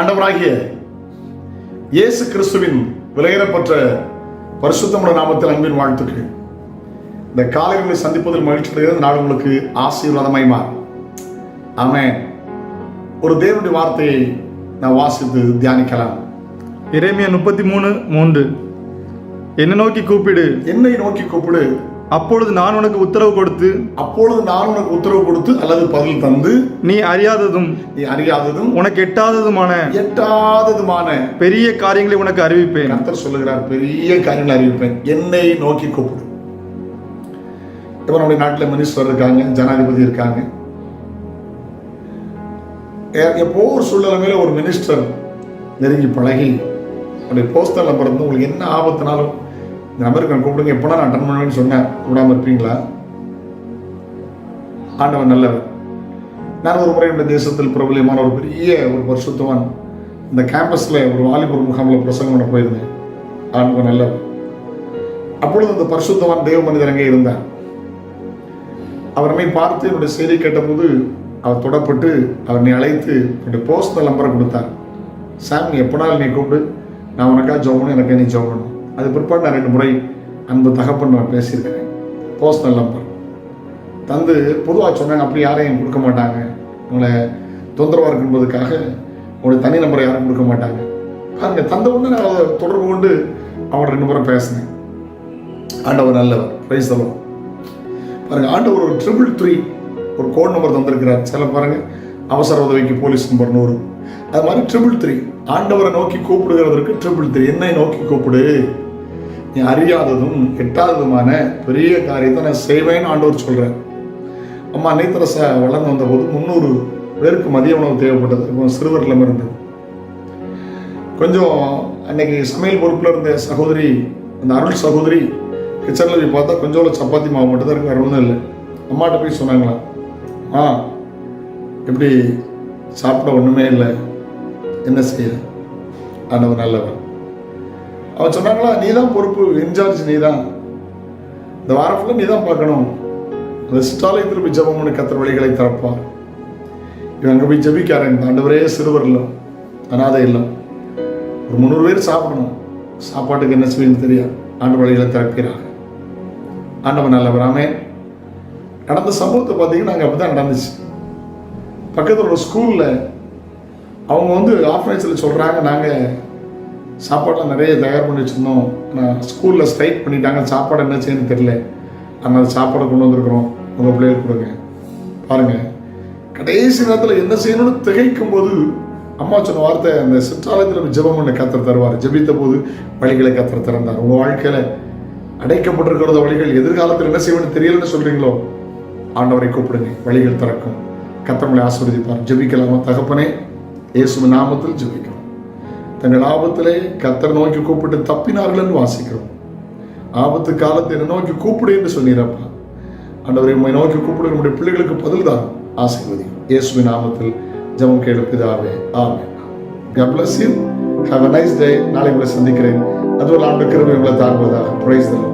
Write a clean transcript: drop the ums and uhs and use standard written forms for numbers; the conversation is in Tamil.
ஆண்டவராகிய இயேசு கிறிஸ்துவின் விலையேறப்பட்ட பரிசுத்தமுள்ள நாமத்தில் அன்பின் வாழ்த்துக்கள். இந்த காலைகளை சந்திப்பதில் மகிழ்ச்சி அடைகிறது. நாள் உங்களுக்கு ஆசீர்வாதமாய் மாறும். ஆமென். ஒரு தேவனுடைய வார்த்தையை நான் வாசித்து தியானிக்கலாம். எரேமியா 33:3. என்னை நோக்கி கூப்பிடு, என்னை நோக்கி கூப்பிடு, அப்பொழுது நான் உனக்கு உத்தரவு கொடுத்து அல்லது பதில் தந்து நீ அறியாததும் உனக்கு எட்டாததுமான பெரிய காரியங்களை உனக்கு அறிவிப்பேன். கர்த்தர் சொல்லுகிறார், பெரிய காரியங்களை அறிவிப்பேன். என்னை நோக்கி கூப்பிடு. இப்போ நம்முடைய நாட்டில் மினிஸ்டர் இருக்காங்க, ஜனாதிபதி இருக்காங்க. எப்போ ஒரு சூழ்நிலையில ஒரு மினிஸ்டர் நெருங்கி பழகி அப்படி போஸ்டர் நம்பர் இருந்து உங்களுக்கு என்ன ஆபத்துனாலும் இந்த நம்பருக்கு நான் கூப்பிடுங்க, எப்போனா நான் அட்டன் பண்ணுவேன்னு சொன்னேன், கூடாமல் இருப்பீங்களா? ஆண்டவன் நல்லவர். நான் ஒரு முறை இந்த தேசத்தில் பிரபலியமான ஒரு பெரிய ஒரு பரிசுத்தவான் இந்த கேம்பஸில் ஒரு வாலிபர் முகாமில் பிரசங்கம் பண்ண போயிருந்தேன். ஆண்டவன் நல்லவர். அப்பொழுது அந்த பரிசுத்தவான் தேவ மனிதர் அங்கே இருந்தார். அவர் என்னை பார்த்து என்னுடைய செய்தி கேட்டபோது அவர் தொடப்பட்டு அவர் நீ அழைத்து என்னுடைய பர்சனல் நம்பரை கொடுத்தார். சாம், நீ எப்போனாலும் நீ கூப்பிடு, நான் உனக்காக ஜெபம், எனக்கு நீ ஜெபம் பண்ணணும். அது பிற்பாடு நான் 2 முறை அன்பு தகப்பன் நான் பேசியிருக்கிறேன். பர்சனல் நம்பர் தந்து பொதுவாக சொன்னாங்க, அப்படி யாரையும் கொடுக்க மாட்டாங்க, உங்களை தொந்தரவாக இருக்கும்போதுக்காக உங்களுடைய தனி நம்பரை யாரும் கொடுக்க மாட்டாங்க. பாருங்க, தந்த உடனே நான் அதை தொடர்பு கொண்டு அவங்கள 2 முறை பேசினேன். ஆண்டவர் நல்லவர். Praise the Lord. பாருங்க, ஆண்டவர் ஒரு 333 ஒரு கோட் நம்பர் தந்திருக்கிறார். சில பாருங்க, அவசர உதவிக்கு போலீஸ் நம்பர் 100, அது மாதிரி 333 ஆண்டவரை நோக்கி கூப்பிடுகிறதற்கு 333 என்னை நோக்கி கூப்பிடு, நீ அறியாததும் எட்டாததுமான பெரிய காரியத்தை நான் செய்வேன்னு ஆண்டவர் சொல்றேன். அம்மா அன்னைத்தரசா வளர்ந்து வந்தபோது 300 பேருக்கு மதிய உணவு தேவைப்பட்டது. இப்போ சிறுவரில் இருந்தது. கொஞ்சம் அன்னைக்கு சமையல் பொறுப்பில் இருந்த சகோதரி, அந்த அருள் சகோதரி கிச்சனில் போய் பார்த்தா கொஞ்சம் சப்பாத்தி மாவு மட்டும் தான் இருக்கு, வேறு ஒன்றும் இல்லை. அம்மாட்ட போய் சொன்னாங்களா, எப்படி சாப்பிட ஒன்றுமே இல்லை, என்ன செய்ய? ஆண்டவர் நல்லவர். அவன் சொன்னாங்களா, நீ தான் பொறுப்பு, இன்சார்ஜ் நீ தான், இந்த வாரம் ஃபுல்லாக நீ தான் பார்க்கணும். அந்த சிற்றாலயத்தில் போய் ஜெபம் பண்ணி கர்த்தர் வழிகளை திறப்பார். இவன் அங்கே போய் ஜெபிக்காரன். ஆண்டவரே, சிறுவர் இல்லம், அனாதை இல்லம், ஒரு 300 பேர் சாப்பிடணும், சாப்பாட்டுக்கு என்ன செய்யணும்னு தெரியாது, ஆண்டவர் வழிகளை திறக்கிறாங்க. ஆண்டவன் நல்லவர். ஆமென். நடந்த சம்பவத்தை பார்த்தீங்கன்னா நாங்கள் அப்படி தான் நடந்துச்சு. பக்கத்தில் ஒரு ஸ்கூலில் அவங்க ஆர்ஃபனேஜில் சொல்கிறாங்க, நாங்கள் சாப்பாடெலாம் நிறைய தயார் பண்ணி வச்சுருந்தோம், நான் ஸ்கூலில் ஸ்ட்ரைக் பண்ணிட்டாங்க, சாப்பாடு என்ன செய்யணும்னு தெரியல, அதனால் சாப்பாடை கொண்டு வந்திருக்கிறோம், உங்கள் பிள்ளைகளுக்கு கொடுங்க. பாருங்கள், கடைசி நேரத்தில் என்ன செய்யணும்னு திகைக்கும் போது அம்மா சொன்ன வார்த்தை, அந்த சிற்றாலயத்தில் ஜெபம் பண்ண கர்த்தர் தருவார், ஜெபித்த போது வழிகளை கர்த்தர் திறந்தார். உங்கள் வாழ்க்கையில் அடைக்கப்பட்டிருக்கிறத வழிகள் எதிர்காலத்தில் என்ன செய்யணும்னு தெரியலன்னு சொல்கிறீங்களோ, ஆண்டவரை கூப்பிடுங்க, வழிகள் திறக்கும், கர்த்தர்களை ஆசீர்வதிப்பார். ஜெபிக்கலாமா? தகப்பனே, இயேசுவின் நாமத்தில் ஜெபிக்கிறோம். தங்கள் ஆபத்திலே கர்த்தர் நோக்கி கூப்பிட்டு தப்பினார்கள் என்று வாசிக்கிறோம். ஆபத்து காலத்தை என்ன நோக்கி கூப்பிடு என்று சொன்னீரப்பா. ஆண்டவரை உம்மை நோக்கி கூப்பிடு, நம்முடைய பிள்ளைகளுக்கு பதில் தான். ஆசீர்வதி. இயேசுவின் நாமத்தில் ஜெபம் கேளு பிதாவே. ஆமென். God bless you. Have a nice day. நாளை உங்களை சந்திக்கிறேன். அதுவரை ஆண்டு கிருபை உங்களை தாங்குவதாக. Praise the Lord.